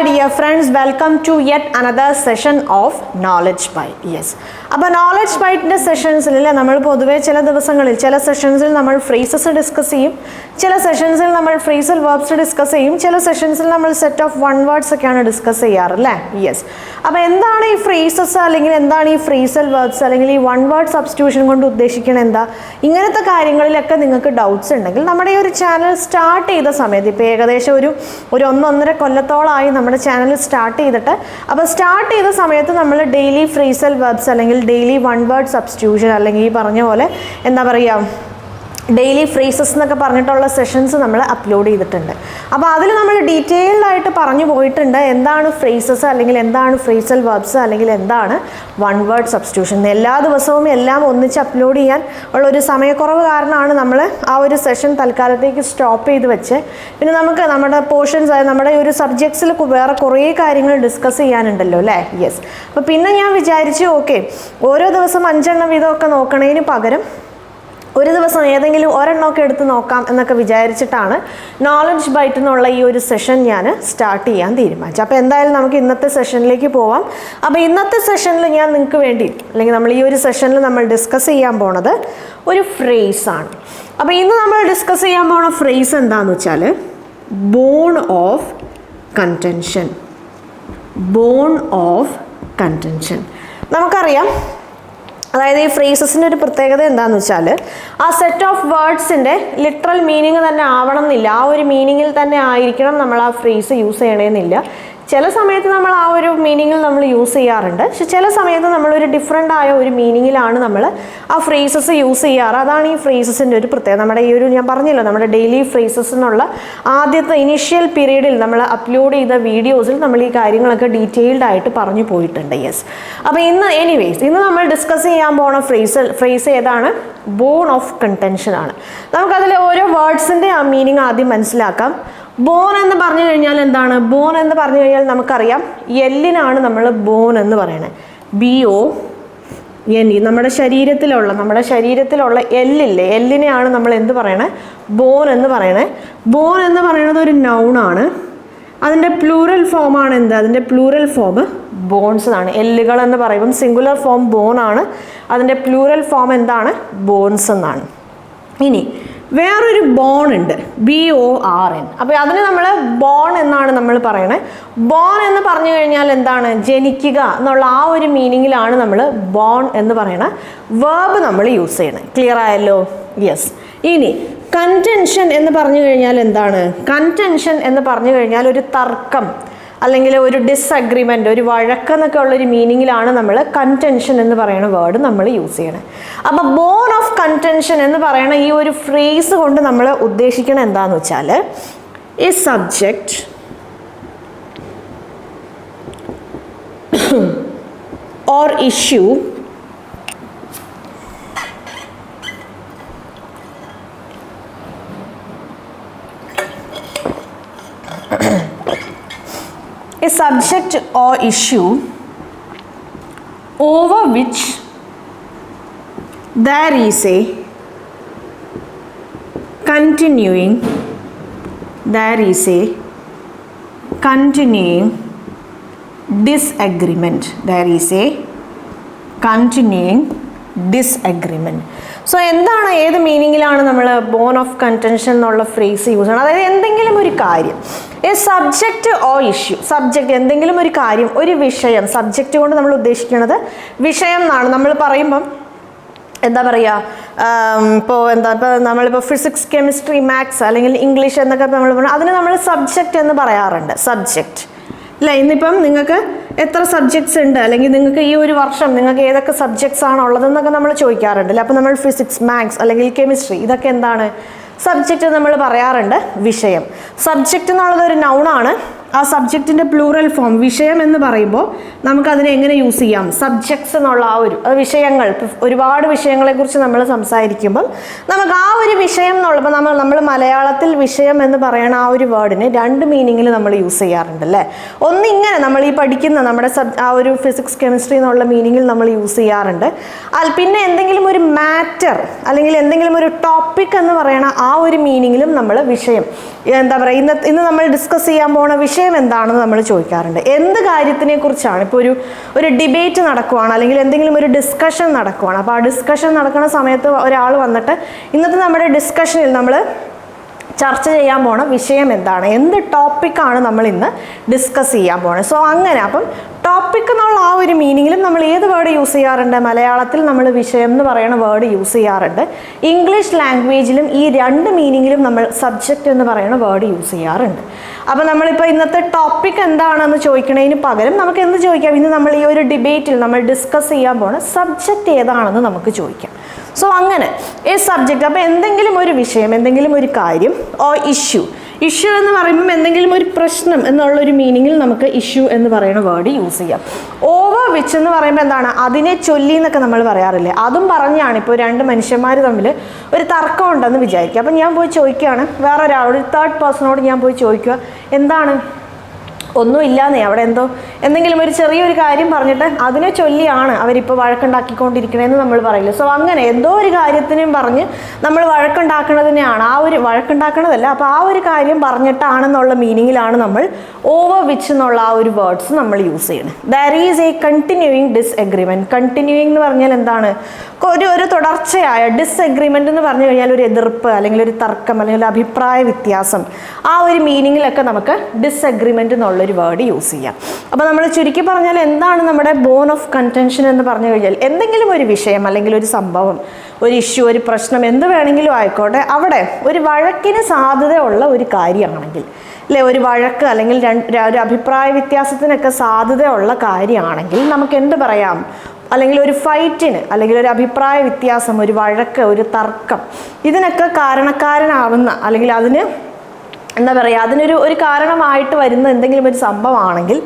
dear friends, welcome to yet another session of Knowledge Bite. Yes. അപ്പോൾ knowledge ബൈറ്റിൻ്റെ സെഷൻസിൽ നമ്മൾ പൊതുവേ ചില ദിവസങ്ങളിൽ ചില സെഷൻസിൽ നമ്മൾ ഫ്രേസസ് ഡിസ്കസ് ചെയ്യും, ചില സെഷൻസിൽ നമ്മൾ ഫ്രേസൽ വെർബ്സ് ഡിസ്കസ് ചെയ്യും, ചില സെഷൻസിൽ നമ്മൾ സെറ്റ് ഓഫ് വൺ വേർഡ്സ് ഒക്കെയാണ് ഡിസ്കസ് ചെയ്യാറ് അല്ലേ. യെസ്. അപ്പോൾ എന്താണ് ഈ ഫ്രേസസ് അല്ലെങ്കിൽ എന്താണ് ഈ ഫ്രേസൽ വെർബ്സ് അല്ലെങ്കിൽ ഈ വൺ വേർഡ് സബ്സ്റ്റിറ്റ്യൂഷൻ കൊണ്ട് ഉദ്ദേശിക്കുന്നത് എന്താ, ഇങ്ങനത്തെ കാര്യങ്ങളിലൊക്കെ നിങ്ങൾക്ക് ഡൗട്ട്സ് ഉണ്ടെങ്കിൽ നമ്മുടെ ഈ ഒരു ചാനൽ സ്റ്റാർട്ട് ചെയ്ത സമയത്ത് ഇപ്പോൾ ഏകദേശം ഒരു 1.5 കൊല്ലത്തോളമായി നമ്മുടെ ചാനൽ സ്റ്റാർട്ട് ചെയ്തിട്ട്, അപ്പോൾ സ്റ്റാർട്ട് ചെയ്ത സമയത്ത് നമ്മൾ ഡെയിലി ഫ്രേസൽ വെർബ്സ് അല്ലെങ്കിൽ ഡെയിലി വൺ വേർഡ് സബ്സ്റ്റിറ്റ്യൂഷൻ അല്ലെങ്കിൽ ഈ പറഞ്ഞ പോലെ എന്താ പറയുക ഡെയിലി ഫ്രേസസ് എന്നൊക്കെ പറഞ്ഞിട്ടുള്ള സെഷൻസ് നമ്മൾ അപ്ലോഡ് ചെയ്തിട്ടുണ്ട്. അപ്പോൾ അതിൽ നമ്മൾ ഡീറ്റെയിൽഡ് ആയിട്ട് പറഞ്ഞു പോയിട്ടുണ്ട് എന്താണ് ഫ്രേസസ് അല്ലെങ്കിൽ എന്താണ് ഫ്രേസൽ വെർബ്സ് അല്ലെങ്കിൽ എന്താണ് വൺ വേർഡ് സബ്സ്റ്റിറ്റ്യൂഷൻ. എല്ലാ ദിവസവും എല്ലാം ഒന്നിച്ച് അപ്ലോഡ് ചെയ്യാൻ ഉള്ളൊരു സമയക്കുറവ് കാരണമാണ് നമ്മൾ ആ ഒരു സെഷൻ തൽക്കാലത്തേക്ക് സ്റ്റോപ്പ് ചെയ്ത് വെച്ച്. പിന്നെ നമുക്ക് നമ്മുടെ പോർഷൻസ് നമ്മുടെ ഒരു സബ്ജക്ട്സിൽ വേറെ കുറേ കാര്യങ്ങൾ ഡിസ്കസ് ചെയ്യാനുണ്ടല്ലോ അല്ലേ. യെസ്. അപ്പോൾ പിന്നെ ഞാൻ വിചാരിച്ചു ഓക്കെ ഓരോ ദിവസം 5 എണ്ണം വീതമൊക്കെ നോക്കണതിന് പകരം ഒരു ദിവസം ഏതെങ്കിലും ഒരെണ്ണമൊക്കെ എടുത്ത് നോക്കാം എന്നൊക്കെ വിചാരിച്ചിട്ടാണ് നോളജ് ബൈറ്റ് എന്നുള്ള ഈ ഒരു സെഷൻ ഞാൻ സ്റ്റാർട്ട് ചെയ്യാൻ തീരുമാനിച്ചു. അപ്പോൾ എന്തായാലും നമുക്ക് ഇന്നത്തെ സെഷനിലേക്ക് പോവാം. അപ്പോൾ ഇന്നത്തെ സെഷനിൽ ഞാൻ നിങ്ങൾക്ക് വേണ്ടി അല്ലെങ്കിൽ നമ്മൾ ഈ ഒരു സെഷനിൽ നമ്മൾ ഡിസ്കസ് ചെയ്യാൻ പോണത് ഒരു ഫ്രേസാണ്. അപ്പോൾ ഇന്ന് നമ്മൾ ഡിസ്കസ് ചെയ്യാൻ പോണ ഫ്രേസ് എന്താണെന്ന് വെച്ചാൽ ബോൺ ഓഫ് കൺടെൻഷൻ. ബോൺ ഓഫ് കൺടെൻഷൻ നമുക്കറിയാം. അതായത് ഈ ഫ്രേസസിൻ്റെ ഒരു പ്രത്യേകത എന്താണെന്ന് വെച്ചാൽ ആ സെറ്റ് ഓഫ് വേർഡ്സിൻ്റെ ലിറ്ററൽ മീനിങ് തന്നെ ആവണം എന്നില്ല, ആ ഒരു മീനിങ്ങിൽ തന്നെ ആയിരിക്കണം നമ്മൾ ആ ഫ്രേസ് യൂസ് ചെയ്യണമെന്നില്ല. ചില സമയത്ത് നമ്മൾ ആ ഒരു മീനിങ്ങിൽ നമ്മൾ യൂസ് ചെയ്യാറുണ്ട്, പക്ഷെ ചില സമയത്ത് നമ്മളൊരു ഡിഫറെൻ്റ് ആയ ഒരു മീനിങ്ങിലാണ് നമ്മൾ ആ ഫ്രേസസ് യൂസ് ചെയ്യാറ്. അതാണ് ഈ ഫ്രേസസിൻ്റെ ഒരു പ്രത്യേകത. നമ്മുടെ ഈ ഒരു ഞാൻ പറഞ്ഞല്ലോ നമ്മുടെ ഡെയിലി ഫ്രേസസ് എന്നുള്ള ആദ്യത്തെ ഇനീഷ്യൽ പീരീഡിൽ നമ്മൾ അപ്ലോഡ് ചെയ്ത വീഡിയോസിൽ നമ്മൾ ഈ കാര്യങ്ങളൊക്കെ ഡീറ്റെയിൽഡ് ആയിട്ട് പറഞ്ഞു പോയിട്ടുണ്ട്. യെസ്. അപ്പോൾ ഇന്ന് നമ്മൾ ഡിസ്കസ് ചെയ്യാൻ പോണ ഫ്രേസ് ഏതാണ്? ബോൺ ഓഫ് കൺടെൻഷൻ ആണ്. നമുക്കതിൽ ഓരോ വേർഡ്സിൻ്റെ ആ മീനിങ് ആദ്യം മനസ്സിലാക്കാം. ബോൺ എന്ന് പറഞ്ഞു കഴിഞ്ഞാൽ എന്താണ്? ബോൺ എന്ന് പറഞ്ഞു കഴിഞ്ഞാൽ നമുക്കറിയാം എല്ലിനാണ് നമ്മൾ ബോൺ എന്ന് പറയണത്. BON. നമ്മുടെ ശരീരത്തിലുള്ള എല്ലില്ലേ, എല്ലിനെയാണ് നമ്മൾ എന്ത് പറയണേ? ബോൺ എന്ന് പറയണേ. ബോൺ എന്ന് പറയുന്നത് ഒരു നൗണാണ്. അതിൻ്റെ പ്ലൂറൽ ഫോമാണ് എന്ത്? അതിൻ്റെ പ്ലൂറൽ ഫോം ബോൺസ് ആണ്. എല്ലുകൾ എന്ന് പറയുമ്പം സിംഗുലർ ഫോം ബോൺ ആണ്, അതിൻ്റെ പ്ലൂറൽ ഫോം എന്താണ്? ബോൺസ് എന്നാണ്. ഇനി വേറൊരു ബോൺ ഉണ്ട്, BORN. അപ്പോൾ അതിന് നമ്മൾ ബോൺ എന്നാണ് നമ്മൾ പറയണത്. ബോൺ എന്ന് പറഞ്ഞു കഴിഞ്ഞാൽ എന്താണ്? ജനിക്കുക എന്നുള്ള ആ ഒരു മീനിങ്ങിലാണ് നമ്മൾ ബോൺ എന്ന് പറയണ വേർബ് നമ്മൾ യൂസ് ചെയ്യണത്. ക്ലിയർ ആയല്ലോ? യെസ്. ഇനി കൺടെൻഷൻ എന്ന് പറഞ്ഞു കഴിഞ്ഞാൽ എന്താണ്? കൺടെൻഷൻ എന്ന് പറഞ്ഞു കഴിഞ്ഞാൽ ഒരു തർക്കം അല്ലെങ്കിൽ ഒരു ഡിസ്അഗ്രിമെൻ്റ്, ഒരു വഴക്കെന്നൊക്കെ ഉള്ളൊരു മീനിങ്ങിലാണ് നമ്മൾ കൺടെൻഷൻ എന്ന് പറയുന്ന വേർഡ് നമ്മൾ യൂസ് ചെയ്യണത്. അപ്പോൾ ബോൺ ഓഫ് കൺടെൻഷൻ എന്ന് പറയുന്ന ഈ ഒരു ഫ്രേസ് കൊണ്ട് നമ്മൾ ഉദ്ദേശിക്കുന്നത് എന്താണെന്ന് വെച്ചാൽ A subject or issue a subject or issue over which there is a continuing disagreement. So എന്താണ്, ഏത് മീനിങ്ങിലാണ് നമ്മൾ ബോൺ ഓഫ് കൺടെൻഷൻ എന്നുള്ള ഫ്രേസ് യൂസ് ചെയ്യണം? അതായത് എന്തെങ്കിലും ഒരു കാര്യം, A subject or issue, subject എന്തെങ്കിലും ഒരു കാര്യം, ഒരു വിഷയം. സബ്ജക്റ്റ് കൊണ്ട് നമ്മൾ ഉദ്ദേശിക്കുന്നത് വിഷയം എന്നാണ്. നമ്മൾ പറയുമ്പം എന്താ പറയുക, ഇപ്പോൾ നമ്മളിപ്പോൾ ഫിസിക്സ്, കെമിസ്ട്രി, മാത്സ് അല്ലെങ്കിൽ ഇംഗ്ലീഷ് എന്നൊക്കെ നമ്മൾ അതിന് നമ്മൾ സബ്ജക്റ്റ് എന്ന് പറയാറുണ്ട്. സബ്ജക്റ്റ് അല്ല. ഇന്നിപ്പം നിങ്ങൾക്ക് എത്ര സബ്ജക്ട്സ് ഉണ്ട് അല്ലെങ്കിൽ നിങ്ങൾക്ക് ഈ ഒരു വർഷം നിങ്ങൾക്ക് ഏതൊക്കെ സബ്ജക്ട്സ് ആണ് ഉള്ളതെന്നൊക്കെ നമ്മൾ ചോദിക്കാറുണ്ടല്ലേ. അപ്പോൾ നമ്മൾ ഫിസിക്സ്, മാത്സ് അല്ലെങ്കിൽ കെമിസ്ട്രി ഇതൊക്കെ എന്താണ്? സബ്ജക്റ്റ് നമ്മൾ പറയാറുണ്ട്. വിഷയം. സബ്ജക്റ്റ് എന്നുള്ളത് ഒരു നൗണാണ്. ആ സബ്ജക്റ്റിൻ്റെ പ്ലൂറൽ ഫോം വിഷയം എന്ന് പറയുമ്പോൾ നമുക്കതിനെ എങ്ങനെ യൂസ് ചെയ്യാം? സബ്ജക്ട്സ് എന്നുള്ള ആ ഒരു വിഷയങ്ങൾ, ഒരുപാട് വിഷയങ്ങളെക്കുറിച്ച് നമ്മൾ സംസാരിക്കുമ്പം നമുക്ക് ആ ഒരു വിഷയം എന്നുള്ളപ്പോൾ നമ്മൾ മലയാളത്തിൽ വിഷയം എന്ന് പറയുന്ന ആ ഒരു വേർഡിന് 2 മീനിങ്ങിൽ നമ്മൾ യൂസ് ചെയ്യാറുണ്ട് അല്ലേ. ഒന്നിങ്ങനെ നമ്മൾ ഈ പഠിക്കുന്ന നമ്മുടെ ആ ഒരു ഫിസിക്സ്, കെമിസ്ട്രി എന്നുള്ള മീനിങ്ങിൽ നമ്മൾ യൂസ് ചെയ്യാറുണ്ട്. പിന്നെ എന്തെങ്കിലും ഒരു മാറ്റർ അല്ലെങ്കിൽ എന്തെങ്കിലും ഒരു ടോപ്പിക് എന്ന് പറയുന്ന ആ ഒരു മീനിങ്ങിലും നമ്മൾ വിഷയം എന്താ പറയുക ഇന്ന് നമ്മൾ ഡിസ്കസ് ചെയ്യാൻ പോണ വിഷയം വിഷയം എന്താണെന്ന് നമ്മൾ ചോദിക്കാറുണ്ട്. എന്ത് കാര്യത്തിനെ കുറിച്ചാണ്? ഇപ്പോൾ ഒരു ഡിബേറ്റ് നടക്കുവാണ്, അല്ലെങ്കിൽ എന്തെങ്കിലും ഒരു ഡിസ്കഷൻ നടക്കുവാണ്. അപ്പോൾ ആ ഡിസ്കഷൻ നടക്കുന്ന സമയത്ത് ഒരാൾ വന്നിട്ട് ഇന്നത്തെ നമ്മുടെ ഡിസ്കഷനിൽ നമ്മൾ ചർച്ച ചെയ്യാൻ പോണ വിഷയം എന്താണ്, എന്ത് ടോപ്പിക്കാണ് നമ്മൾ ഇന്ന് ഡിസ്കസ് ചെയ്യാൻ പോണത്. സോ അങ്ങനെ അപ്പം ടോപ്പിക് എന്നുള്ള ആ ഒരു മീനിങ്ങിലും നമ്മൾ ഏത് വേർഡ് യൂസ് ചെയ്യാറുണ്ട്? മലയാളത്തിൽ നമ്മൾ വിഷയം എന്ന് പറയുന്ന വേർഡ് യൂസ് ചെയ്യാറുണ്ട്. ഇംഗ്ലീഷ് ലാംഗ്വേജിലും ഈ രണ്ട് മീനിങ്ങിലും നമ്മൾ സബ്ജക്റ്റ് എന്ന് പറയുന്ന വേർഡ് യൂസ് ചെയ്യാറുണ്ട്. അപ്പോൾ നമ്മളിപ്പോൾ ഇന്നത്തെ ടോപ്പിക് എന്താണെന്ന് ചോദിക്കുന്നതിന് പകരം നമുക്ക് എന്ത് ചോദിക്കാം? ഇന്ന് നമ്മൾ ഈ ഒരു ഡിബേറ്റിൽ നമ്മൾ ഡിസ്കസ് ചെയ്യാൻ പോണ സബ്ജക്റ്റ് ഏതാണെന്ന് നമുക്ക് ചോദിക്കാം. സോ അങ്ങനെ ഈ സബ്ജക്റ്റ്, അപ്പോൾ എന്തെങ്കിലും ഒരു വിഷയം, എന്തെങ്കിലും ഒരു കാര്യം, ഓർ ഇഷ്യൂ എന്ന് പറയുമ്പം എന്തെങ്കിലും ഒരു പ്രശ്നം എന്നുള്ളൊരു മീനിങ്ങിൽ നമുക്ക് ഇഷ്യൂ എന്ന് പറയുന്ന വേർഡ് യൂസ് ചെയ്യാം. ഓവർ വിച്ച് എന്ന് പറയുമ്പോൾ എന്താണ്? അതിനെ ചൊല്ലി എന്നൊക്കെ നമ്മൾ പറയാറില്ലേ, അതും പറഞ്ഞാണ്. ഇപ്പോൾ രണ്ട് മനുഷ്യന്മാർ തമ്മിൽ ഒരു തർക്കം ഉണ്ടെന്ന് വിചാരിക്കുക. അപ്പം ഞാൻ പോയി ചോദിക്കുകയാണ്, വേറൊരാളോട്, തേർഡ് പേഴ്സണോട് ഞാൻ പോയി ചോദിക്കുക, എന്താണ്? ഒന്നുമില്ലാന്നേ, അവിടെ എന്തെങ്കിലും ഒരു ചെറിയൊരു കാര്യം പറഞ്ഞിട്ട് അതിനെ ചൊല്ലിയാണ് അവരിപ്പോൾ വഴക്കുണ്ടാക്കിക്കൊണ്ടിരിക്കണേന്ന് നമ്മൾ പറയില്ല. സോ അങ്ങനെ എന്തോ ഒരു കാര്യത്തിനും പറഞ്ഞ് നമ്മൾ വഴക്കുണ്ടാക്കുന്നതിനെയാണ്, ആ ഒരു വഴക്കുണ്ടാക്കണതല്ല, അപ്പോൾ ആ ഒരു കാര്യം പറഞ്ഞിട്ടാണെന്നുള്ള മീനിങ്ങിലാണ് നമ്മൾ ഓവർ വിച്ച് എന്നുള്ള ആ ഒരു വേർഡ്സ് നമ്മൾ യൂസ് ചെയ്യണം. There is a continuing disagreement. Continuing എന്ന് പറഞ്ഞാൽ എന്താണ്? ഒരു തുടർച്ചയായ. ഡിസ്അഗ്രിമെൻ്റ് എന്ന് പറഞ്ഞു കഴിഞ്ഞാൽ ഒരു എതിർപ്പ്, അല്ലെങ്കിൽ ഒരു തർക്കം, അല്ലെങ്കിൽ ഒരു അഭിപ്രായ വ്യത്യാസം. ആ ഒരു മീനിങ്ങിലൊക്കെ നമുക്ക് ഡിസ്അഗ്രിമെൻ്റ് എന്നുള്ളൊരു വേർഡ് യൂസ് ചെയ്യാം. അപ്പോൾ നമ്മൾ ചുരുക്കി പറഞ്ഞാൽ എന്താണ് നമ്മുടെ ബോൺ ഓഫ് കൺടെൻഷൻ എന്ന് പറഞ്ഞു കഴിഞ്ഞാൽ എന്തെങ്കിലും ഒരു വിഷയം, അല്ലെങ്കിൽ ഒരു സംഭവം, ഒരു ഇഷ്യൂ, ഒരു പ്രശ്നം, എന്ത് വേണമെങ്കിലും ആയിക്കോട്ടെ, അവിടെ ഒരു വഴക്കിന് സാധ്യതയുള്ള ഒരു കാര്യമാണെങ്കിൽ, അല്ലെ, ഒരു വഴക്ക് അല്ലെങ്കിൽ ഒരു അഭിപ്രായ വ്യത്യാസത്തിനൊക്കെ സാധ്യതയുള്ള കാര്യമാണെങ്കിൽ നമുക്ക് എന്ത് പറയാം? അല്ലെങ്കിൽ ഒരു ഫൈറ്റിന്, അല്ലെങ്കിൽ ഒരു അഭിപ്രായ വ്യത്യാസം, ഒരു വഴക്ക്, ഒരു തർക്കം, ഇതിനൊക്കെ കാരണക്കാരനാവുന്ന, അല്ലെങ്കിൽ അതിന് എന്താ പറയുക, അതിനൊരു കാരണമായിട്ട് വരുന്ന എന്തെങ്കിലും ഒരു സംഭവമാണെങ്കിൽ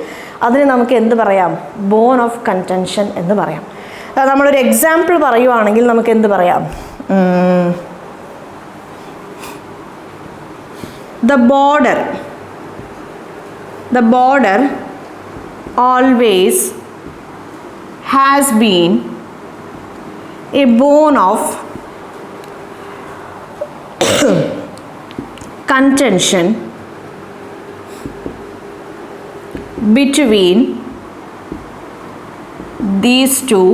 അതിന് നമുക്ക് എന്ത് പറയാം? ബോൺ ഓഫ് കൺടെൻഷൻ എന്ന് പറയാം. നമ്മളൊരു എക്സാമ്പിൾ പറയുവാണെങ്കിൽ നമുക്ക് എന്ത് പറയാം? The border always has been a bone of contention between these two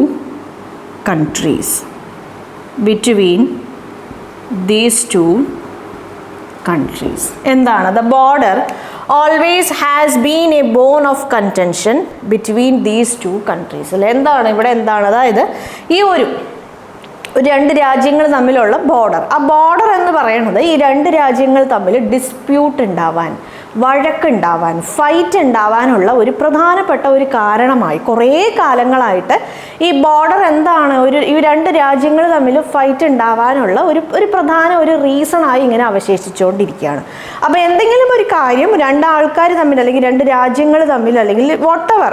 countries. എന്താണ്? The border always has been a bone of contention between these two countries. അല്ലേ, എന്താണ് ഇവിടെ? എന്താണ്? അതായത് ഈ ഒരു രണ്ട് രാജ്യങ്ങൾ തമ്മിലുള്ള ബോർഡർ, ആ ബോർഡർ എന്ന് പറയുന്നത് ഈ രണ്ട് രാജ്യങ്ങൾ തമ്മിൽ ഡിസ്പ്യൂട്ട് ഉണ്ടാവാൻ, വഴക്കുണ്ടാവാൻ, ഫൈറ്റ് ഉണ്ടാവാനുള്ള ഒരു പ്രധാനപ്പെട്ട ഒരു കാരണമായി കുറേ കാലങ്ങളായിട്ട് ഈ ബോർഡർ എന്താണ്? ഈ രണ്ട് രാജ്യങ്ങൾ തമ്മിൽ ഫൈറ്റ് ഉണ്ടാവാനുള്ള ഒരു പ്രധാന ഒരു റീസണായി ഇങ്ങനെ അവശേഷിച്ചുകൊണ്ടിരിക്കുകയാണ്. അപ്പോൾ എന്തെങ്കിലും ഒരു കാര്യം രണ്ട് ആൾക്കാർ തമ്മിൽ, അല്ലെങ്കിൽ രണ്ട് രാജ്യങ്ങൾ തമ്മിൽ, അല്ലെങ്കിൽ വോട്ടെവർ,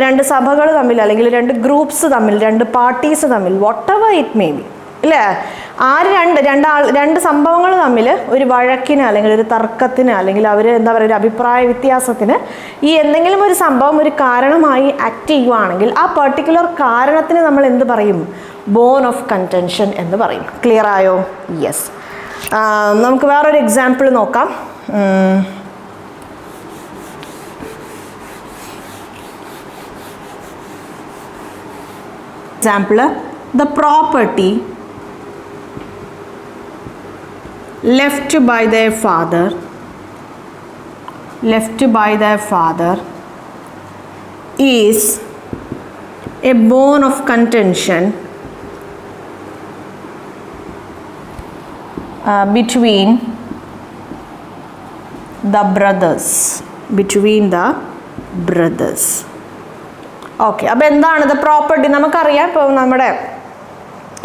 രണ്ട് സഭകൾ തമ്മിൽ, അല്ലെങ്കിൽ രണ്ട് ഗ്രൂപ്പ്സ് തമ്മിൽ, രണ്ട് പാർട്ടീസ് തമ്മിൽ, വോട്ടെവർ ഇറ്റ് മേ ബി, അല്ലേ, രണ്ട് സംഭവങ്ങൾ തമ്മിൽ ഒരു വഴക്കിന്, അല്ലെങ്കിൽ ഒരു തർക്കത്തിന്, അല്ലെങ്കിൽ അവർ എന്താ പറയുക, ഒരു അഭിപ്രായ വ്യത്യാസത്തിന് ഈ എന്തെങ്കിലും ഒരു സംഭവം ഒരു കാരണമായി ആക്ട് ചെയ്യുവാണെങ്കിൽ ആ പെർട്ടിക്കുലർ കാരണത്തിന് നമ്മൾ എന്ത് പറയും? ബോൺ ഓഫ് കൺടെൻഷൻ എന്ന് പറയും. ക്ലിയർ ആയോ? യെസ്. നമുക്ക് വേറൊരു എക്സാമ്പിൾ നോക്കാം. Example, the property left by their father is a bone of contention between the brothers. Okay, അപ്പോൾ എന്താണ് ദ പ്രോപ്പർട്ടി? നമുക്കറിയാം, ഇപ്പോൾ നമ്മുടെ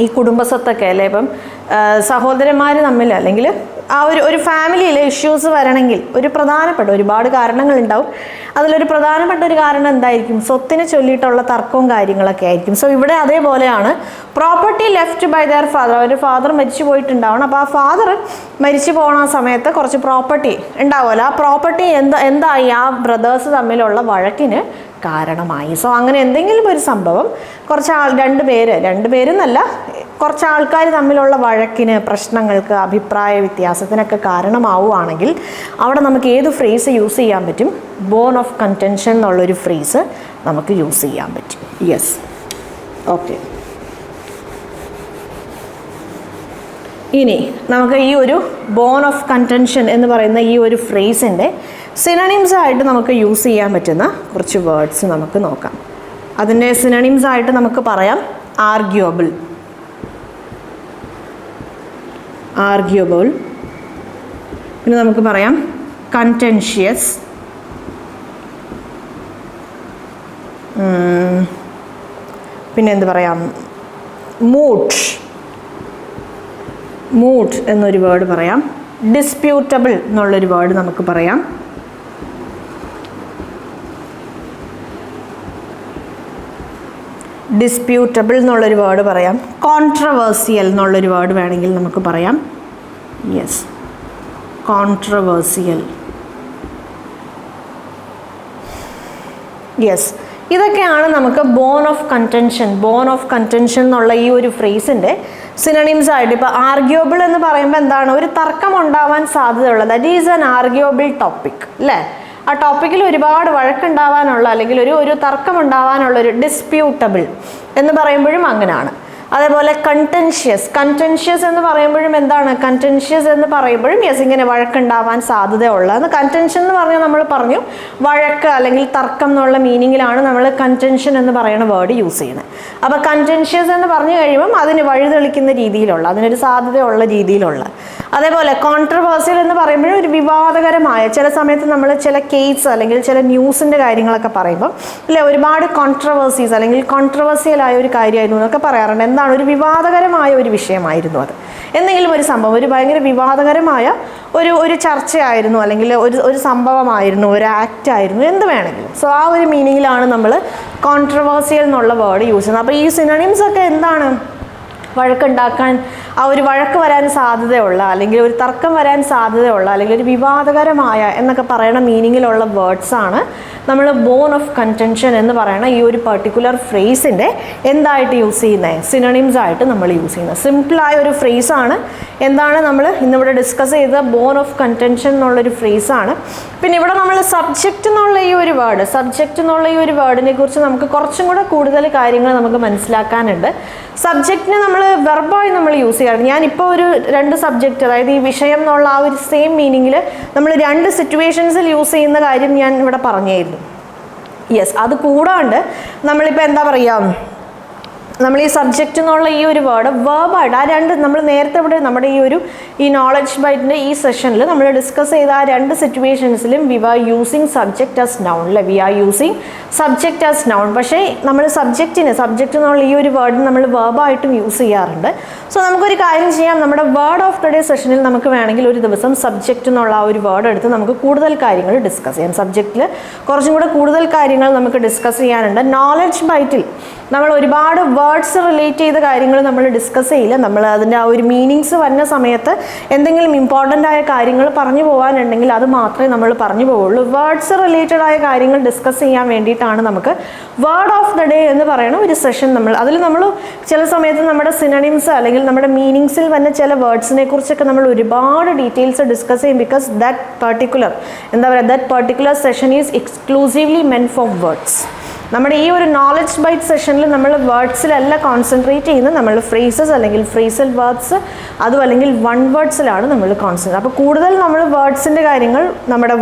ഈ കുടുംബസ്വത്തൊക്കെ അല്ലേ, ഇപ്പം സഹോദരന്മാർ തമ്മിൽ, അല്ലെങ്കിൽ ആ ഒരു ഫാമിലിയിൽ ഇഷ്യൂസ് വരണമെങ്കിൽ ഒരുപാട് കാരണങ്ങളുണ്ടാവും. അതിലൊരു പ്രധാനപ്പെട്ട ഒരു കാരണം എന്തായിരിക്കും? സ്വത്തിനെ ചൊല്ലിയിട്ടുള്ള തർക്കവും കാര്യങ്ങളൊക്കെ ആയിരിക്കും. സോ ഇവിടെ അതേപോലെയാണ്, property left by their father. ഒരു ഫാദർ മരിച്ചു പോയിട്ടുണ്ടാവണം. അപ്പോൾ ആ ഫാദർ മരിച്ചു പോകുന്ന സമയത്ത് കുറച്ച് പ്രോപ്പർട്ടി ഉണ്ടാവുമല്ലോ, ആ പ്രോപ്പർട്ടി എന്തായി? ആ ബ്രദേഴ്സ് തമ്മിലുള്ള വഴക്കിന് കാരണമായി. സോ അങ്ങനെ എന്തെങ്കിലും ഒരു സംഭവം, കുറച്ച് രണ്ടുപേരെന്നല്ല, കുറച്ച് ആൾക്കാർ തമ്മിലുള്ള വഴക്കിന്, പ്രശ്നങ്ങൾക്ക്, അഭിപ്രായ വ്യത്യാസത്തിനൊക്കെ കാരണമാവുകയാണെങ്കിൽ അവിടെ നമുക്ക് ഏത് ഫ്രേസ് യൂസ് ചെയ്യാൻ പറ്റും? ബോൺ ഓഫ് കൺടെൻഷൻ എന്നുള്ളൊരു ഫ്രേസ് നമുക്ക് യൂസ് ചെയ്യാൻ പറ്റും. Yes, okay. ഇനി നമുക്ക് ഈ ഒരു ബോൺ ഓഫ് കൺടെൻഷൻ എന്ന് പറയുന്ന ഈ ഒരു ഫ്രേസിൻ്റെ സിനണിംസ് ആയിട്ട് നമുക്ക് യൂസ് ചെയ്യാൻ പറ്റുന്ന കുറച്ച് വേർഡ്സ് നമുക്ക് നോക്കാം. അതിൻ്റെ സിനണിംസ് ആയിട്ട് നമുക്ക് പറയാം ആർഗ്യുവബിൾ, പിന്നെ നമുക്ക് പറയാം കൺടെൻഷ്യസ്, പിന്നെ എന്ത് പറയാം, മൂഡ് എന്നൊരു വേർഡ് പറയാം. ഡിസ്പ്യൂട്ടബിൾ എന്നുള്ളൊരു വേർഡ് നമുക്ക് പറയാം. ഡിസ്പ്യൂട്ടബിൾ എന്നുള്ളൊരു വേർഡ് പറയാം. കോൺട്രവേഴ്സിയൽ എന്നുള്ളൊരു വേർഡ് വേണമെങ്കിൽ നമുക്ക് പറയാം. Yes, controversial. യെസ്, ഇതൊക്കെയാണ് നമുക്ക് ബോൺ ഓഫ് കൺടെൻഷൻ എന്നുള്ള ഈ ഒരു ഫ്രേസിൻ്റെ സിനണിംസ് ആയിട്ട്. ഇപ്പോൾ ആർഗ്യുവബിൾ എന്ന് പറയുമ്പോൾ എന്താണ്? ഒരു തർക്കം ഉണ്ടാവാൻ സാധ്യതയുള്ള, ദാറ്റ് ഈസ് ആൻ ആർഗ്യുവബിൾ ടോപ്പിക് അല്ലേ? ആ ടോപ്പിക്കിൽ ഒരുപാട് വഴക്കുണ്ടാവാനുള്ള അല്ലെങ്കിൽ ഒരു തർക്കം ഉണ്ടാവാനുള്ള ഒരു ഡിസ്പ്യൂട്ടബിൾ എന്ന് പറയുമ്പോഴും അങ്ങനെയാണ്. അതേപോലെ കൺടെൻഷ്യസ് എന്ന് പറയുമ്പോഴും എന്താണ്? കൺടെൻഷ്യസ് എന്ന് പറയുമ്പോഴും യെസ്, ഇങ്ങനെ വഴക്കുണ്ടാവാൻ സാധ്യതയുള്ള. കൺടെൻഷൻ എന്ന് പറഞ്ഞാൽ നമ്മൾ പറഞ്ഞു വഴക്ക് അല്ലെങ്കിൽ തർക്കം എന്നുള്ള മീനിങ്ങിലാണ് നമ്മൾ കൺടെൻഷൻ എന്ന് പറയുന്ന വേർഡ് യൂസ് ചെയ്യുന്നത്. അപ്പോൾ കൺടെൻഷ്യസ് എന്ന് പറഞ്ഞു കഴിയുമ്പം അതിന് വഴിതെളിക്കുന്ന രീതിയിലുള്ള, അതിനൊരു സാധ്യതയുള്ള രീതിയിലുള്ള. അതേപോലെ കോൺട്രവേഴ്സിയൽ എന്ന് പറയുമ്പോഴും ഒരു വിവാദകരമായ, ചില സമയത്ത് നമ്മൾ ചില കേസ് അല്ലെങ്കിൽ ചില ന്യൂസിൻ്റെ കാര്യങ്ങളൊക്കെ പറയുമ്പോൾ അല്ലെ ഒരുപാട് കോൺട്രവേഴ്സീസ് അല്ലെങ്കിൽ കോൺട്രവേഴ്സിയലായ ഒരു കാര്യമായിരുന്നു എന്നൊക്കെ പറയാറുണ്ട്. എന്താണ്? ഒരു വിവാദകരമായ ഒരു വിഷയമായിരുന്നു അത്. എന്തെങ്കിലും ഒരു സംഭവം, ഒരു ഭയങ്കര വിവാദകരമായ ഒരു ചർച്ചയായിരുന്നു അല്ലെങ്കിൽ ഒരു സംഭവമായിരുന്നു, ഒരു ആക്റ്റ് ആയിരുന്നു, എന്ത് വേണമെങ്കിലും. സോ ആ ഒരു മീനിങ്ങിലാണ് നമ്മൾ കോൺട്രവേഴ്സിയൽ എന്നുള്ള വേർഡ് യൂസ് ചെയ്യുന്നത്. അപ്പോൾ ഈ സിനണിംസ് ഒക്കെ എന്താണ്? വഴക്കുണ്ടാക്കാൻ, ആ ഒരു വഴക്ക് വരാൻ സാധ്യതയുള്ള അല്ലെങ്കിൽ ഒരു തർക്കം വരാൻ സാധ്യതയുള്ള അല്ലെങ്കിൽ ഒരു വിവാദകരമായ എന്നൊക്കെ പറയുന്ന മീനിങ്ങിലുള്ള വേർഡ്സാണ് നമ്മൾ ബോൺ ഓഫ് കൺടെൻഷൻ എന്ന് പറയുന്ന ഈ ഒരു പർട്ടിക്കുലർ ഫ്രേസിൻ്റെ എന്തായിട്ട് യൂസ് ചെയ്യുന്നത്? സിനണിംസ് ആയിട്ട് നമ്മൾ യൂസ് ചെയ്യുന്നത്. സിമ്പിളായ ഒരു ഫ്രേസാണ്. എന്താണ് നമ്മൾ ഇന്നിവിടെ ഡിസ്കസ് ചെയ്ത ബോൺ ഓഫ് കൺടെൻഷൻ എന്നുള്ളൊരു ഫ്രേസാണ്. പിന്നെ ഇവിടെ നമ്മൾ സബ്ജക്റ്റ് എന്നുള്ള ഈ ഒരു വേർഡിനെ കുറിച്ച് നമുക്ക് കുറച്ചും കൂടെ കൂടുതൽ കാര്യങ്ങൾ നമുക്ക് മനസ്സിലാക്കാനുണ്ട്. സബ്ജക്റ്റിനെ നമ്മൾ വെർബായി നമ്മൾ യൂസ് ചെയ്യാറുണ്ട്. ഞാനിപ്പോൾ ഒരു 2 സബ്ജക്റ്റ്, അതായത് ഈ വിഷയം എന്നുള്ള ആ ഒരു സെയിം മീനിങ്ങിൽ നമ്മൾ 2 സിറ്റുവേഷൻസിൽ യൂസ് ചെയ്യുന്ന കാര്യം ഞാൻ ഇവിടെ പറഞ്ഞായിരുന്നു. യെസ്, അത് കൂടാണ്ട് നമ്മളിപ്പോൾ എന്താ പറയുക, നമ്മൾ ഈ സബ്ജക്റ്റ് എന്നുള്ള ഈ ഒരു വേർഡ് വേർബായിട്ട് ആ 2 നമ്മൾ നേരത്തെ ഇവിടെ നമ്മുടെ ഈ നോളജ് ബൈറ്റിൻ്റെ ഈ സെഷനിൽ നമ്മൾ ഡിസ്കസ് ചെയ്ത ആ 2 സിറ്റുവേഷൻസിലും we are using subject as noun അല്ലേ? We are using subject as noun. പക്ഷേ നമ്മൾ സബ്ജക്റ്റ് എന്നുള്ള ഈ ഒരു വേർഡ് നമ്മൾ വേർബായിട്ടും യൂസ് ചെയ്യാറുണ്ട്. സോ നമുക്കൊരു കാര്യം ചെയ്യാം, നമ്മുടെ വേർഡ് ഓഫ് ദ ഡേ സെഷനിൽ നമുക്ക് വേണമെങ്കിൽ ഒരു ദിവസം സബ്ജക്റ്റ് എന്നുള്ള ആ ഒരു വേർഡ് എടുത്ത് നമുക്ക് കൂടുതൽ കാര്യങ്ങൾ ഡിസ്കസ് ചെയ്യാം. സബ്ജക്റ്റിൽ കുറച്ചും കൂടെ കൂടുതൽ കാര്യങ്ങൾ നമുക്ക് ഡിസ്കസ് ചെയ്യാനുണ്ട്. നോളജ് ബൈറ്റിൽ നമ്മൾ ഒരുപാട് വേർഡ്സ് റിലേറ്റ് ചെയ്ത കാര്യങ്ങൾ നമ്മൾ ഡിസ്കസ് ചെയ്യില്ല. നമ്മൾ അതിൻ്റെ ആ ഒരു മീനിങ്സ് വരുന്ന സമയത്ത് എന്തെങ്കിലും ഇമ്പോർട്ടൻ്റ് ആയ കാര്യങ്ങൾ പറഞ്ഞു പോകാനുണ്ടെങ്കിൽ അത് മാത്രമേ നമ്മൾ പറഞ്ഞു പോവുള്ളൂ. വേർഡ്സ് റിലേറ്റഡ് ആയ കാര്യങ്ങൾ ഡിസ്കസ് ചെയ്യാൻ വേണ്ടിയിട്ടാണ് നമുക്ക് വേർഡ് ഓഫ് ദ ഡേ എന്ന് പറയുന്ന ഒരു സെഷൻ. അതിൽ നമ്മൾ ചില സമയത്ത് നമ്മുടെ സിനണിംസ് അല്ലെങ്കിൽ നമ്മുടെ മീനിങ്സിൽ വന്ന ചില വേർഡ്സിനെ കുറിച്ചൊക്കെ നമ്മൾ ഒരുപാട് ഡീറ്റെയിൽസ് ഡിസ്കസ് ചെയ്യും. Because that particular session is exclusively മെന്റ് four words. നമ്മുടെ ഈ ഒരു നോളജ് ബൈറ്റ് സെഷനിൽ നമ്മൾ വേർഡ്സിലല്ല കോൺസെൻട്രേറ്റ് ചെയ്യുന്നത്, നമ്മൾ ഫ്രേസസ് അല്ലെങ്കിൽ ഫ്രേസൽ വേർഡ്സ് അതും അല്ലെങ്കിൽ വൺ വേർഡ്സിലാണ് നമ്മൾ കോൺസെൻട്രേറ്റ്. അപ്പോൾ കൂടുതൽ നമ്മൾ വേർഡ്സിൻ്റെ കാര്യങ്ങൾ നമ്മുടെ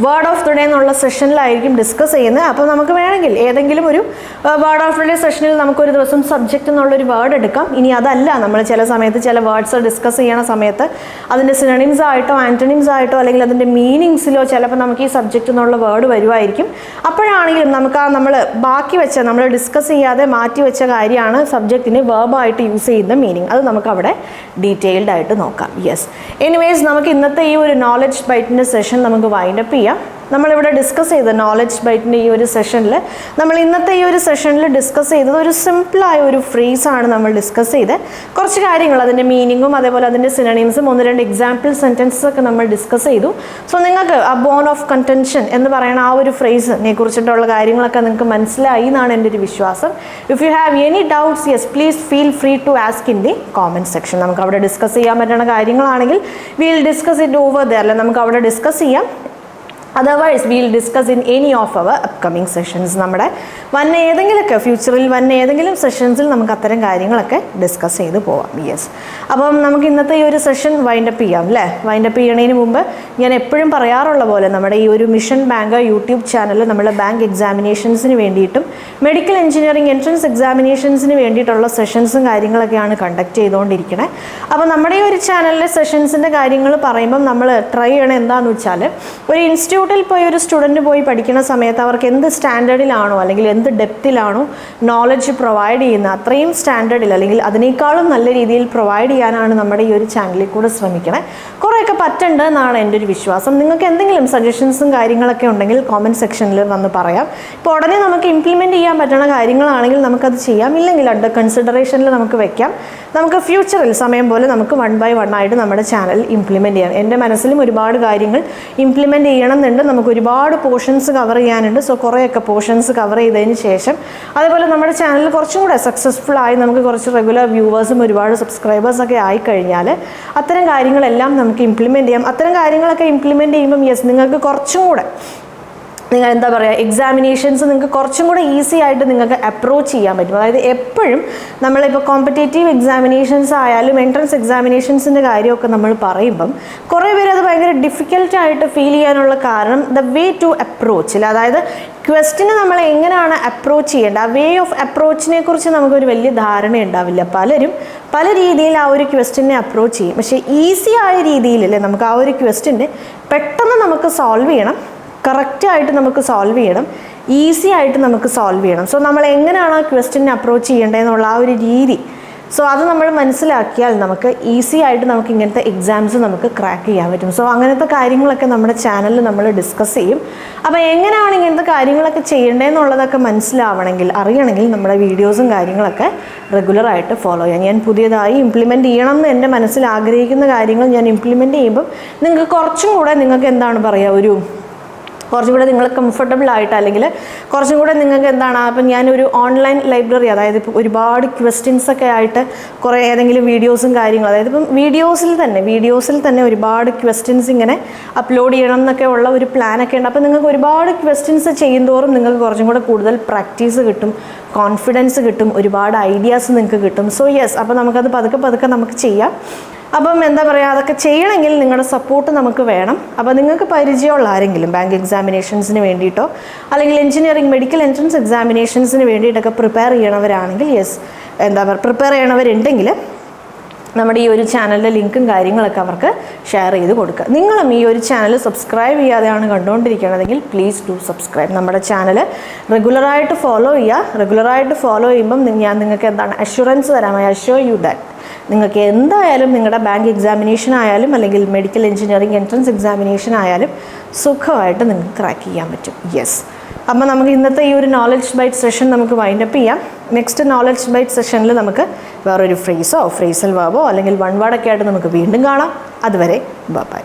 വേർഡ് ഓഫ് ദ ഡേ എന്നുള്ള സെഷനിലായിരിക്കും ഡിസ്കസ് ചെയ്യുന്നത്. അപ്പോൾ നമുക്ക് വേണമെങ്കിൽ ഏതെങ്കിലും ഒരു വേർഡ് ഓഫ് ദ ഡേ സെഷനിൽ നമുക്കൊരു ദിവസം സബ്ജക്റ്റ് എന്നുള്ളൊരു വേർഡ് എടുക്കാം. ഇനി അതല്ല, നമ്മൾ ചില സമയത്ത് ചില വേർഡ്സ് ഡിസ്കസ് ചെയ്യണ സമയത്ത് അതിൻ്റെ സിനണിംസ് ആയിട്ടോ ആൻറ്റണിംസ് ആയിട്ടോ അല്ലെങ്കിൽ അതിൻ്റെ മീനിങ്സിലോ ചിലപ്പോൾ നമുക്ക് ഈ സബ്ജക്റ്റ് എന്നുള്ള വേർഡ് വരുമായിരിക്കും. അപ്പോഴാണെങ്കിലും നമുക്ക് ആ നമ്മൾ ഡിസ്കസ് ചെയ്യാതെ മാറ്റി വെച്ച കാര്യമാണ് സബ്ജക്റ്റിന് വേർബായിട്ട് യൂസ് ചെയ്യുന്ന മീനിങ്. അത് നമുക്കവിടെ ഡീറ്റെയിൽഡ് ആയിട്ട് നോക്കാം. യെസ്, എനിവേസ് നമുക്ക് ഇന്നത്തെ ഈ ഒരു നോളജ് ബൈറ്റിൻ്റെ സെഷൻ നമുക്ക് വൈൻഡപ്പ് ചെയ്യാം. നമ്മളിവിടെ ഡിസ്കസ് ചെയ്ത നോളജ് ബൈറ്റിൻ്റെ ഈ ഒരു സെഷനിൽ നമ്മൾ ഇന്നത്തെ ഈ ഒരു സെഷനിൽ ഡിസ്കസ് ചെയ്തത് ഒരു സിമ്പിളായ ഒരു ഫ്രേസാണ് നമ്മൾ ഡിസ്കസ് ചെയ്ത് കുറച്ച് കാര്യങ്ങൾ അതിൻ്റെ മീനിങ്ങും അതേപോലെ അതിൻ്റെ സിനോണിംസും 1-2 എക്സാമ്പിൾ സെൻറ്റൻസസ് ഒക്കെ നമ്മൾ ഡിസ്കസ് ചെയ്തു. സോ നിങ്ങൾക്ക് ആ ബോൺ ഓഫ് കണ്ടൻഷൻ എന്ന് പറയുന്ന ആ ഒരു ഫ്രേസിനെ കുറിച്ചിട്ടുള്ള കാര്യങ്ങളൊക്കെ നിങ്ങൾക്ക് മനസ്സിലായി എന്നാണ് എൻ്റെ ഒരു വിശ്വാസം. If you have any doubts yes please feel free to ask in the comment section. നമുക്ക് അവിടെ ഡിസ്കസ് ചെയ്യാൻ പറ്റുന്ന കാര്യങ്ങളാണെങ്കിൽ we'll discuss it over there, അല്ലെ നമുക്ക് അവിടെ ഡിസ്കസ് ചെയ്യാം. Otherwise we'll discuss in any of our upcoming sessions. നമ്മുടെ ഏതെങ്കിലുമൊക്കെ ഫ്യൂച്ചറിൽ ഏതെങ്കിലും സെഷൻസിൽ നമുക്ക് അത്തരം കാര്യങ്ങളൊക്കെ ഡിസ്കസ് ചെയ്ത് പോവാം. യെസ്, അപ്പം നമുക്ക് ഇന്നത്തെ ഈ ഒരു സെഷൻ വൈൻഡപ്പ് ചെയ്യാം അല്ലേ. വൈൻഡപ്പ് ചെയ്യണതിന് മുമ്പ് ഞാൻ എപ്പോഴും പറയാറുള്ള പോലെ നമ്മുടെ ഈ ഒരു മിഷൻ ബാങ്ക് യൂട്യൂബ് ചാനൽ നമ്മൾ ബാങ്ക് എക്സാമിനേഷൻസിന് വേണ്ടിയിട്ടും മെഡിക്കൽ എഞ്ചിനീയറിംഗ് എൻട്രൻസ് എക്സാമിനേഷൻസിന് വേണ്ടിയിട്ടുള്ള സെഷൻസും കാര്യങ്ങളൊക്കെയാണ് കണ്ടക്ട് ചെയ്തുകൊണ്ടിരിക്കുന്നത്. അപ്പോൾ നമ്മുടെ ഈ ഒരു ചാനലിലെ സെഷൻസിൻ്റെ കാര്യങ്ങൾ പറയുമ്പം നമ്മൾ ട്രൈ ചെയ്യണത് എന്താണെന്ന് വെച്ചാൽ ഒരു ഇൻസ്റ്റിറ്റ്യൂട്ടിൽ പോയി ഒരു സ്റ്റുഡൻറ്റ് പോയി പഠിക്കുന്ന സമയത്ത് അവർക്ക് എന്ത് സ്റ്റാൻഡേർഡിലാണോ അല്ലെങ്കിൽ എന്ത് ഡെപ്തിലാണോ നോളജ് പ്രൊവൈഡ് ചെയ്യുന്നത് അത്രയും സ്റ്റാൻഡേർഡിൽ അല്ലെങ്കിൽ അതിനേക്കാളും നല്ല രീതിയിൽ പ്രൊവൈഡ് ചെയ്യാനാണ് നമ്മുടെ ഈ ഒരു ചാനലിൽ കൂടെ ശ്രമിക്കണേ. കുറേയൊക്കെ പറ്റുന്നുണ്ട് എന്നാണ് എൻ്റെ ഒരു വിശ്വാസം. നിങ്ങൾക്ക് എന്തെങ്കിലും സജഷൻസും കാര്യങ്ങളൊക്കെ ഉണ്ടെങ്കിൽ കോമെൻറ്റ് സെക്ഷനിൽ വന്ന് പറയാം. ഇപ്പോൾ ഉടനെ നമുക്ക് ഇംപ്ലിമെൻറ്റ് ചെയ്യാൻ പറ്റുന്ന കാര്യങ്ങളാണെങ്കിൽ നമുക്കത് ചെയ്യാം, ഇല്ലെങ്കിൽ അണ്ടർ കൺസിഡറേഷനിൽ നമുക്ക് വെക്കാം. നമുക്ക് ഫ്യൂച്ചറിൽ സമയം പോലെ നമുക്ക് 1 by 1 ആയിട്ട് നമ്മുടെ ചാനൽ ഇംപ്ലിമെൻറ്റ് ചെയ്യാം. എൻ്റെ മനസ്സിലും ഒരുപാട് കാര്യങ്ങൾ ഇംപ്ലിമെൻറ്റ് ചെയ്യണമെന്നുണ്ട്. നമുക്ക് ഒരുപാട് പോർഷൻസ് കവർ ചെയ്യാനുണ്ട്. സോ കുറേയൊക്കെ പോർഷൻസ് കവർ ചെയ്തതിന് ശേഷം അതേപോലെ നമ്മുടെ ചാനൽ കുറച്ചും കൂടെ സക്സസ്ഫുൾ ആയി നമുക്ക് കുറച്ച് റെഗുലർ വ്യൂവേഴ്സും ഒരുപാട് സബ്സ്ക്രൈബേഴ്സൊക്കെ ആയിക്കഴിഞ്ഞാൽ അത്തരം കാര്യങ്ങളെല്ലാം നമുക്ക് ഇംപ്ലിമെൻറ്റ് ചെയ്യാം. അത്തരം കാര്യങ്ങളൊക്കെ ഇംപ്ലിമെൻറ്റ് ചെയ്യുമ്പം യെസ് നിങ്ങൾക്ക് കുറച്ചും കൂടെ നിങ്ങൾ എന്താ പറയുക എക്സാമിനേഷൻസ് നിങ്ങൾക്ക് കുറച്ചും കൂടെ ഈസി ആയിട്ട് നിങ്ങൾക്ക് അപ്രോച്ച് ചെയ്യാൻ പറ്റും. അതായത് എപ്പോഴും നമ്മളിപ്പോൾ കോമ്പറ്റേറ്റീവ് എക്സാമിനേഷൻസ് ആയാലും എൻട്രൻസ് എക്സാമിനേഷൻസിൻ്റെ കാര്യമൊക്കെ നമ്മൾ പറയുമ്പം കുറേ പേര് അത് ഭയങ്കര ഡിഫിക്കൽട്ടായിട്ട് ഫീൽ ചെയ്യാനുള്ള കാരണം ദ വേ ടു അപ്രോച്ചിൽ, അതായത് ക്വസ്റ്റിന് നമ്മൾ എങ്ങനെയാണ് അപ്രോച്ച് ചെയ്യേണ്ടത്, ആ വേ ഓഫ് അപ്രോച്ചിനെ കുറിച്ച് നമുക്കൊരു വലിയ ധാരണ ഉണ്ടാവില്ല. പലരും പല രീതിയിൽ ആ ഒരു ക്വസ്റ്റിനെ അപ്രോച്ച് ചെയ്യും. പക്ഷേ ഈസി ആയ രീതിയിലല്ലേ നമുക്ക് ആ ഒരു ക്വസ്റ്റിനെ പെട്ടെന്ന് നമുക്ക് സോൾവ് ചെയ്യണം, കറക്റ്റായിട്ട് നമുക്ക് സോൾവ് ചെയ്യണം, ഈസി ആയിട്ട് നമുക്ക് സോൾവ് ചെയ്യണം. സോ നമ്മൾ എങ്ങനെയാണ് ആ ക്വസ്റ്റിനെ അപ്രോച്ച് ചെയ്യേണ്ടതെന്നുള്ള ആ ഒരു രീതി, സോ അത് നമ്മൾ മനസ്സിലാക്കിയാൽ നമുക്ക് ഈസി ആയിട്ട് നമുക്ക് ഇങ്ങനത്തെ എക്സാംസ് നമുക്ക് ക്രാക്ക് ചെയ്യാൻ പറ്റും. സോ അങ്ങനത്തെ കാര്യങ്ങളൊക്കെ നമ്മുടെ ചാനലിൽ നമ്മൾ ഡിസ്കസ് ചെയ്യും. അപ്പോൾ എങ്ങനെയാണ് ഇങ്ങനത്തെ കാര്യങ്ങളൊക്കെ ചെയ്യേണ്ടതെന്നുള്ളതൊക്കെ മനസ്സിലാവണമെങ്കിൽ അറിയണമെങ്കിൽ നമ്മുടെ വീഡിയോസും കാര്യങ്ങളൊക്കെ റെഗുലറായിട്ട് ഫോളോ ചെയ്യാം. ഞാൻ പുതിയതായി ഇംപ്ലിമെൻറ്റ് ചെയ്യണം എന്ന് എൻ്റെ മനസ്സിൽ ആഗ്രഹിക്കുന്ന കാര്യങ്ങൾ ഞാൻ ഇംപ്ലിമെൻറ്റ് ചെയ്യുമ്പം നിങ്ങൾക്ക് കുറച്ചും കൂടെ നിങ്ങൾക്ക് എന്താണ് പറയുക കുറച്ചും കൂടെ നിങ്ങൾ കംഫർട്ടബിൾ ആയിട്ട് അല്ലെങ്കിൽ കുറച്ചും കൂടെ നിങ്ങൾക്ക് എന്താണ് അപ്പം ഞാനൊരു ഓൺലൈൻ ലൈബ്രറി, അതായത് ഇപ്പോൾ ഒരുപാട് ക്വസ്റ്റ്യൻസൊക്കെ ആയിട്ട് കുറേ ഏതെങ്കിലും വീഡിയോസും കാര്യങ്ങളും, അതായത് ഇപ്പം വീഡിയോസിൽ തന്നെ ഒരുപാട് ക്വസ്റ്റ്യൻസ് ഇങ്ങനെ അപ്ലോഡ് ചെയ്യണം എന്നൊക്കെ ഉള്ള ഒരു പ്ലാനൊക്കെ ഉണ്ട്. അപ്പോൾ നിങ്ങൾക്ക് ഒരുപാട് ക്വസ്റ്റ്യൻസ് ചെയ്യുന്തോറും നിങ്ങൾക്ക് കുറച്ചും കൂടെ കൂടുതൽ പ്രാക്ടീസ് കിട്ടും, കോൺഫിഡൻസ് കിട്ടും, ഒരുപാട് ഐഡിയാസ് നിങ്ങൾക്ക് കിട്ടും. സോ യെസ്, അപ്പോൾ നമുക്കത് പതുക്കെ നമുക്ക് ചെയ്യാം. അപ്പം എന്താ പറയുക, അതൊക്കെ ചെയ്യണമെങ്കിൽ നിങ്ങളുടെ സപ്പോർട്ട് നമുക്ക് വേണം. അപ്പോൾ നിങ്ങൾക്ക് പരിചയമുള്ള ആരെങ്കിലും ബാങ്ക് എക്സാമിനേഷൻസിന് വേണ്ടിയിട്ടോ അല്ലെങ്കിൽ എഞ്ചിനീയറിംഗ് മെഡിക്കൽ എൻട്രൻസ് എക്സാമിനേഷൻസിന് വേണ്ടിയിട്ടൊക്കെ പ്രിപ്പയർ ചെയ്യണവരാണെങ്കിൽ യെസ് പ്രിപ്പയർ ചെയ്യണവരുണ്ടെങ്കിൽ നമ്മുടെ ഈ ഒരു ചാനലിൻ്റെ ലിങ്കും കാര്യങ്ങളൊക്കെ അവർക്ക് ഷെയർ ചെയ്ത് കൊടുക്കുക. നിങ്ങളും ഈ ഒരു ചാനൽ സബ്സ്ക്രൈബ് ചെയ്യാതെയാണ് കണ്ടുകൊണ്ടിരിക്കുകയാണെങ്കിൽ പ്ലീസ് ഡു സബ്സ്ക്രൈബ്. നമ്മുടെ ചാനൽ റെഗുലറായിട്ട് ഫോളോ ചെയ്യുക. റെഗുലറായിട്ട് ഫോളോ ചെയ്യുമ്പം ഞാൻ നിങ്ങൾക്ക് എന്താണ് അഷുറൻസ് തരാം. ഐ അഷ്യൂർ യു ദാറ്റ് നിങ്ങൾക്ക് എന്തായാലും നിങ്ങളുടെ ബാങ്ക് എക്സാമിനേഷൻ ആയാലും അല്ലെങ്കിൽ മെഡിക്കൽ എഞ്ചിനീയറിംഗ് എൻട്രൻസ് എക്സാമിനേഷൻ ആയാലും സുഖമായിട്ട് നിങ്ങൾക്ക് ക്രാക്ക് ചെയ്യാൻ പറ്റും. യെസ്, അപ്പോൾ നമുക്ക് ഇന്നത്തെ ഈ ഒരു നോളജ് ബൈറ്റ് സെഷൻ നമുക്ക് വൈൻഡപ്പ് ചെയ്യാം. നെക്സ്റ്റ് നോളജ് ബൈറ്റ് സെഷനിൽ നമുക്ക് വേറൊരു ഫ്രേസോ ഫ്രേസൽ വേർബോ അല്ലെങ്കിൽ 1 വേർഡൊക്കെ ആയിട്ട് നമുക്ക് വീണ്ടും കാണാം. അതുവരെ ബൈ.